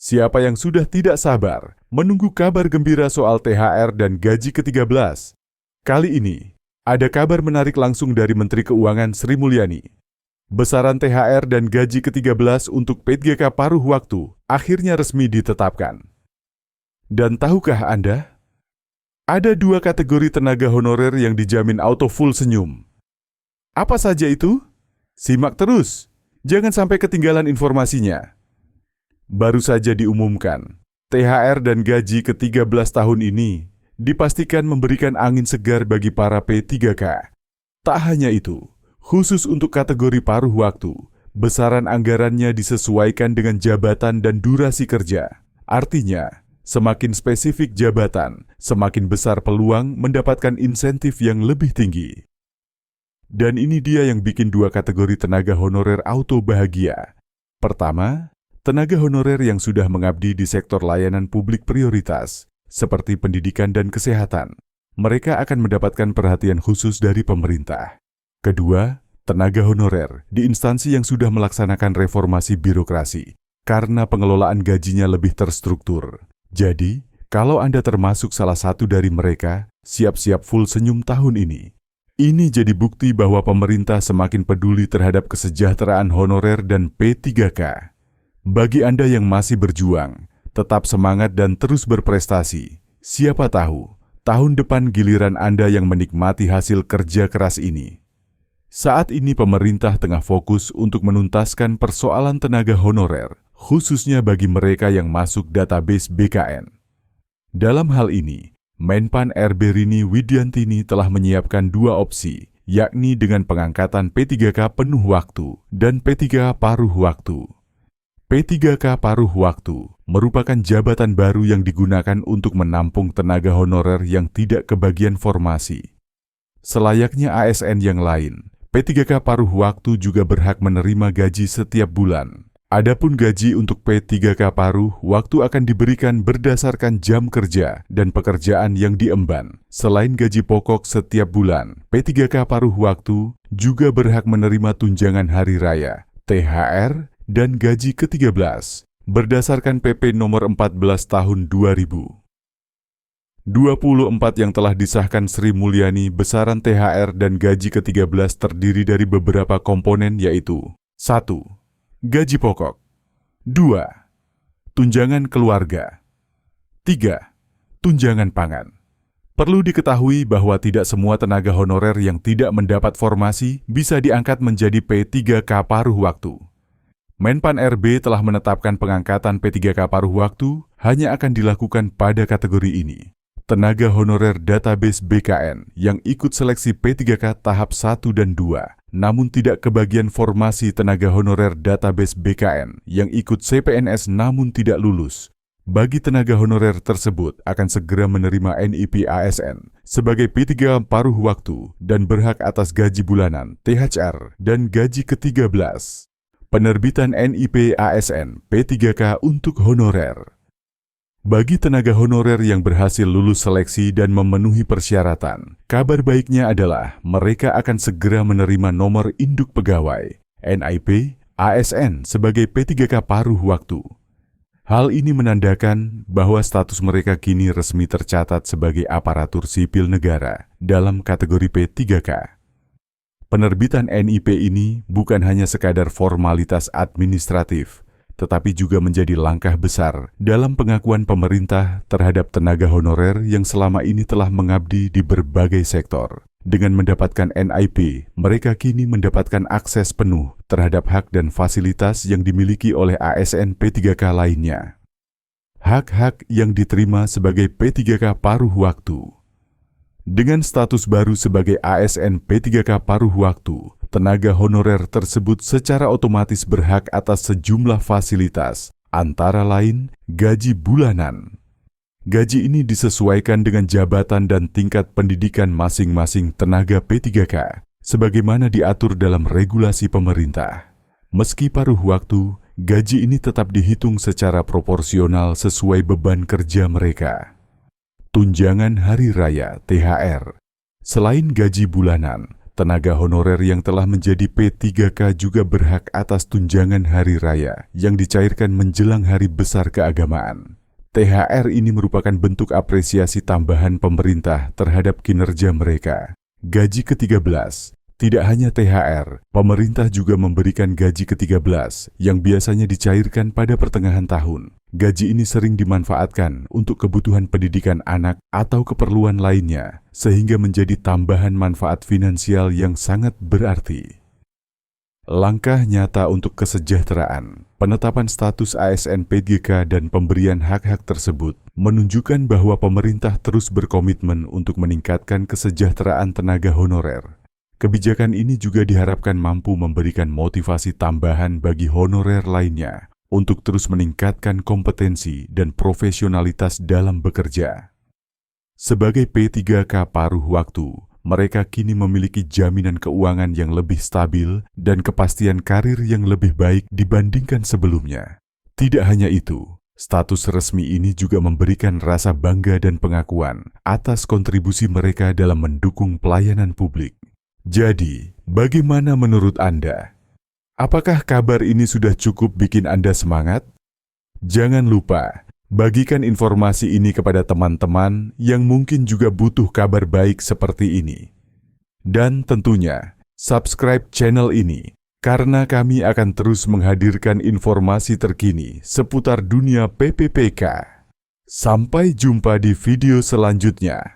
Siapa yang sudah tidak sabar menunggu kabar gembira soal THR dan gaji ke-13? Kali ini, ada kabar menarik langsung dari Menteri Keuangan Sri Mulyani. Besaran THR dan gaji ke-13 untuk P3K paruh waktu akhirnya resmi ditetapkan. Dan tahukah Anda? Ada 2 kategori tenaga honorer yang dijamin auto full senyum. Apa saja itu? Simak terus, jangan sampai ketinggalan informasinya. Baru saja diumumkan, THR dan gaji ke-13 tahun ini dipastikan memberikan angin segar bagi para P3K. Tak hanya itu, khusus untuk kategori paruh waktu, besaran anggarannya disesuaikan dengan jabatan dan durasi kerja. Artinya, semakin spesifik jabatan, semakin besar peluang mendapatkan insentif yang lebih tinggi. Dan ini dia yang bikin 2 kategori tenaga honorer auto bahagia. Pertama, tenaga honorer yang sudah mengabdi di sektor layanan publik prioritas, seperti pendidikan dan kesehatan. Mereka akan mendapatkan perhatian khusus dari pemerintah. Kedua, tenaga honorer di instansi yang sudah melaksanakan reformasi birokrasi, karena pengelolaan gajinya lebih terstruktur. Jadi, kalau Anda termasuk salah satu dari mereka, siap-siap full senyum tahun ini. Ini jadi bukti bahwa pemerintah semakin peduli terhadap kesejahteraan honorer dan P3K. Bagi Anda yang masih berjuang, tetap semangat dan terus berprestasi. Siapa tahu, tahun depan giliran Anda yang menikmati hasil kerja keras ini. Saat ini pemerintah tengah fokus untuk menuntaskan persoalan tenaga honorer, khususnya bagi mereka yang masuk database BKN. Dalam hal ini, Menpan RB Rini Widiantini telah menyiapkan 2 opsi, yakni dengan pengangkatan P3K penuh waktu dan P3K paruh waktu. P3K paruh waktu merupakan jabatan baru yang digunakan untuk menampung tenaga honorer yang tidak kebagian formasi. Selayaknya ASN yang lain, P3K paruh waktu juga berhak menerima gaji setiap bulan. Adapun gaji untuk P3K paruh waktu akan diberikan berdasarkan jam kerja dan pekerjaan yang diemban. Selain gaji pokok setiap bulan, P3K paruh waktu juga berhak menerima tunjangan hari raya, THR, dan gaji ke-13 berdasarkan PP nomor 14 tahun 2024 yang telah disahkan Sri Mulyani. Besaran THR dan gaji ke-13 terdiri dari beberapa komponen, yaitu 1. Gaji pokok, 2. Tunjangan keluarga, 3. Tunjangan pangan. Perlu diketahui bahwa tidak semua tenaga honorer yang tidak mendapat formasi bisa diangkat menjadi P3K paruh waktu. Menpan RB telah menetapkan pengangkatan P3K paruh waktu hanya akan dilakukan pada kategori ini. Tenaga honorer database BKN yang ikut seleksi P3K tahap 1 dan 2, namun tidak kebagian formasi tenaga honorer database BKN yang ikut CPNS namun tidak lulus. Bagi tenaga honorer tersebut akan segera menerima NIP ASN sebagai P3K paruh waktu dan berhak atas gaji bulanan, THR, dan gaji ke-13. Penerbitan NIP ASN P3K untuk honorer. Bagi tenaga honorer yang berhasil lulus seleksi dan memenuhi persyaratan, kabar baiknya adalah mereka akan segera menerima nomor induk pegawai, NIP ASN sebagai P3K paruh waktu. Hal ini menandakan bahwa status mereka kini resmi tercatat sebagai aparatur sipil negara dalam kategori P3K. Penerbitan NIP ini bukan hanya sekadar formalitas administratif, tetapi juga menjadi langkah besar dalam pengakuan pemerintah terhadap tenaga honorer yang selama ini telah mengabdi di berbagai sektor. Dengan mendapatkan NIP, mereka kini mendapatkan akses penuh terhadap hak dan fasilitas yang dimiliki oleh ASN P3K lainnya. Hak-hak yang diterima sebagai P3K paruh waktu. Dengan status baru sebagai ASN P3K paruh waktu, tenaga honorer tersebut secara otomatis berhak atas sejumlah fasilitas, antara lain gaji bulanan. Gaji ini disesuaikan dengan jabatan dan tingkat pendidikan masing-masing tenaga P3K, sebagaimana diatur dalam regulasi pemerintah. Meski paruh waktu, gaji ini tetap dihitung secara proporsional sesuai beban kerja mereka. Tunjangan hari raya (THR). Selain gaji bulanan, Tenaga honorer yang telah menjadi P3K juga berhak atas tunjangan hari raya yang dicairkan menjelang hari besar keagamaan. THR ini merupakan bentuk apresiasi tambahan pemerintah terhadap kinerja mereka. Gaji ke-13. Tidak hanya THR, pemerintah juga memberikan gaji ke-13 yang biasanya dicairkan pada pertengahan tahun. Gaji ini sering dimanfaatkan untuk kebutuhan pendidikan anak atau keperluan lainnya, sehingga menjadi tambahan manfaat finansial yang sangat berarti. Langkah nyata untuk kesejahteraan, penetapan status ASN P3K dan pemberian hak-hak tersebut menunjukkan bahwa pemerintah terus berkomitmen untuk meningkatkan kesejahteraan tenaga honorer. Kebijakan ini juga diharapkan mampu memberikan motivasi tambahan bagi honorer lainnya untuk terus meningkatkan kompetensi dan profesionalitas dalam bekerja. Sebagai P3K paruh waktu, mereka kini memiliki jaminan keuangan yang lebih stabil dan kepastian karir yang lebih baik dibandingkan sebelumnya. Tidak hanya itu, status resmi ini juga memberikan rasa bangga dan pengakuan atas kontribusi mereka dalam mendukung pelayanan publik. Jadi, bagaimana menurut Anda? Apakah kabar ini sudah cukup bikin Anda semangat? Jangan lupa, bagikan informasi ini kepada teman-teman yang mungkin juga butuh kabar baik seperti ini. Dan tentunya, subscribe channel ini, karena kami akan terus menghadirkan informasi terkini seputar dunia PPPK. Sampai jumpa di video selanjutnya.